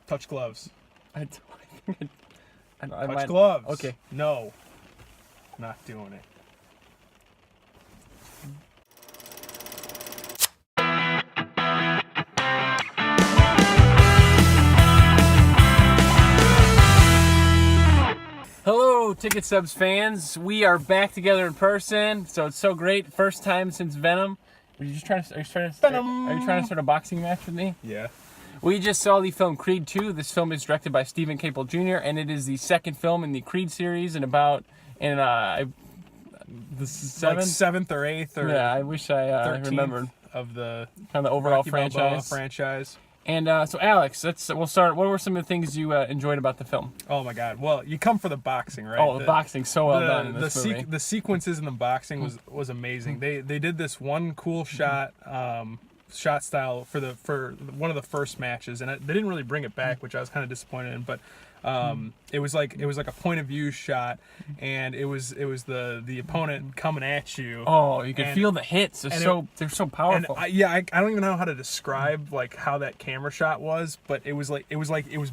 Touch gloves. I think I Touch might. gloves. Okay. No. Not doing it. Hello, Ticket Subs fans. We are back together in person, so it's so great. First time since Venom. Are you trying to Venom. Are you trying to start a boxing match with me? Yeah. We just saw the film Creed 2. This film is directed by Stephen Caple Jr. and it is the second film in the Creed series this is Like seventh. 7th or 8th or Yeah, I wish I 13th remembered of the kind of the overall Rocky Balboa franchise. franchise. And so, Alex, we'll start. What were some of the things you enjoyed about the film? Oh my God! Well, you come for the boxing, right? Oh, the boxing, so well done in this movie. The sequences in the boxing was amazing. They did this one cool shot style for one of the first matches, and they didn't really bring it back, which I was kind of disappointed in. But it was like a point of view shot, and it was the opponent coming at you. Oh, you can feel the hits. They're so powerful. I don't even know how to describe like how that camera shot was, but it was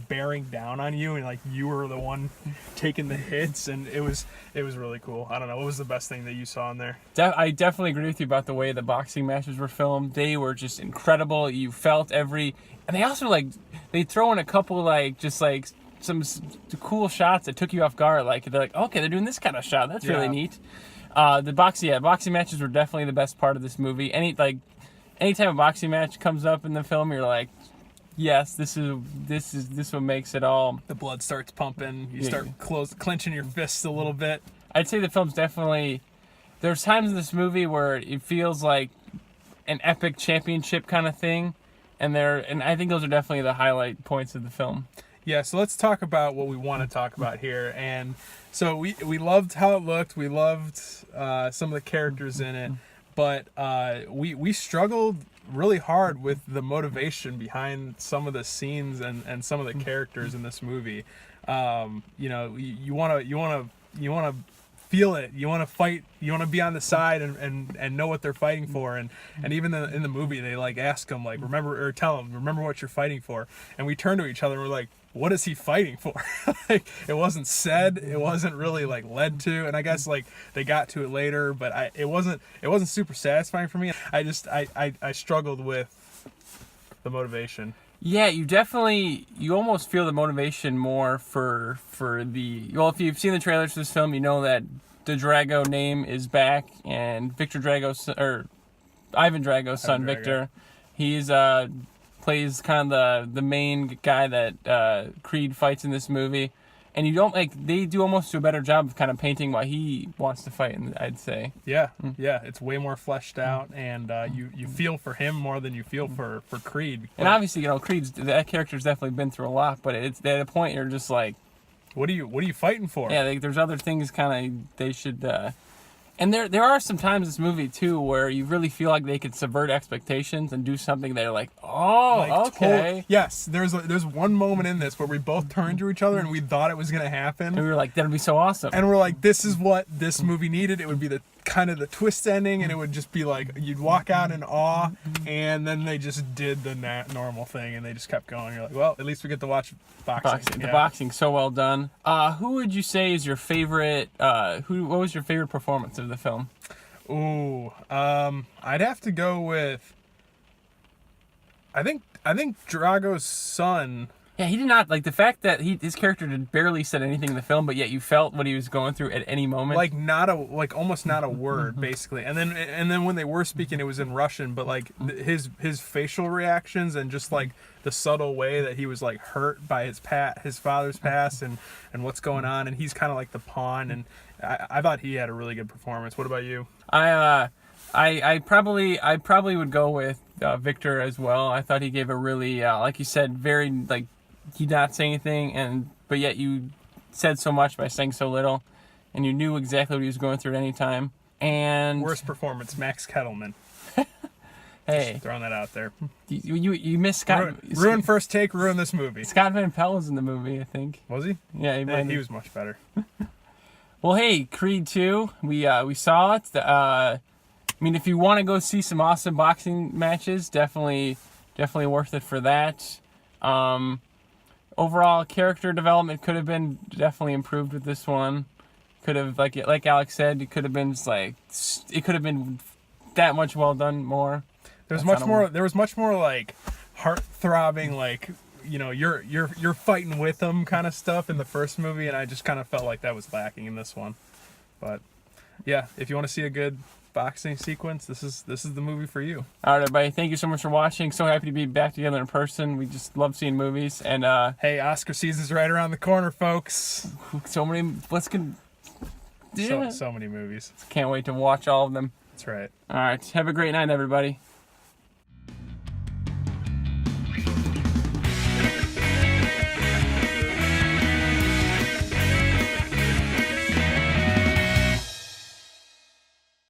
bearing down on you, and like you were the one taking the hits, and it was really cool. I don't know, what was the best thing that you saw in there? I definitely agree with you about the way the boxing matches were filmed. They were just incredible. You felt and they also they throw in a couple some cool shots that took you off guard. Like they're like, okay, they're doing this kind of shot. That's really neat. The boxing matches were definitely the best part of this movie. Anytime a boxing match comes up in the film, you're like, yes, this is what makes it all. The blood starts pumping. You start clenching your fists a little bit. I'd say the film's definitely. There's times in this movie where it feels like an epic championship kind of thing, and I think those are definitely the highlight points of the film. Yeah, so let's talk about what we want to talk about here. And so we loved how it looked. We loved some of the characters in it, but we struggled really hard with the motivation behind some of the scenes and some of the characters in this movie. You want to feel it. You want to fight. You want to be on the side and know what they're fighting for. And even in the movie, they ask them tell them, remember what you're fighting for. And we turn to each other and we're like, what is he fighting for? It wasn't said. It wasn't really led to. And I guess they got to it later, but it wasn't super satisfying for me. I struggled with the motivation. Yeah, you almost feel the motivation more for if you've seen the trailers for this film, you know that the Drago name is back, and Ivan Drago's son, Victor, he's plays kind of the main guy that Creed fights in this movie. And they do almost a better job of kind of painting why he wants to fight, I'd say. Yeah, it's way more fleshed out, and you feel for him more than you feel for Creed. And obviously, that character's definitely been through a lot, but it's at a point you're just like, what are you fighting for? Yeah, there's other things they should. And there are some times in this movie too where you really feel like they could subvert expectations and do something they're like, okay. Yes, there's one moment in this where we both turned to each other and we thought it was gonna happen. And we were like, that'd be so awesome. And we're like, this is what this movie needed. It would be the kind of the twist ending, and it would just be like you'd walk out in awe, and then they just did the normal thing, and they just kept going. You're like, well, at least we get to watch boxing. The boxing, so well done. Who would you say is your favorite? What was your favorite performance of the film? Ooh, I'd have to go with. I think Drago's son. Yeah, he did not the fact that his character did barely said anything in the film, but yet you felt what he was going through at any moment. Almost not a word, basically. And then when they were speaking, it was in Russian, but his facial reactions and just the subtle way that he was hurt by his father's past and what's going on, and he's kind of the pawn. And I thought he had a really good performance. What about you? I probably would go with Victor as well. I thought he gave a really, like you said, very he did not say anything, but yet you said so much by saying so little, and you knew exactly what he was going through at any time. And worst performance, Max Kettleman. Hey, just throwing that out there. You missed Scott. Ruin First Take, ruin this movie. Scott Van Pelt was in the movie, I think. Was he? Yeah, he was much better. Well, hey, Creed 2, we saw it. If you want to go see some awesome boxing matches, definitely worth it for that. overall character development could have been definitely improved with this one. Could have, like Alex said, it could have been just like, it could have been that much well done more. There was much more like heart throbbing, like, you know, you're fighting with them kind of stuff in the first movie, and I just kind of felt like that was lacking in this one. But yeah, if you want to see a good boxing sequence, this is the movie for you. All right, everybody, thank you so much for watching. So happy to be back together in person. We just love seeing movies, and hey, Oscar season's right around the corner, folks. so many. So many movies. Can't wait to watch all of them. That's right. All right, have a great night, everybody.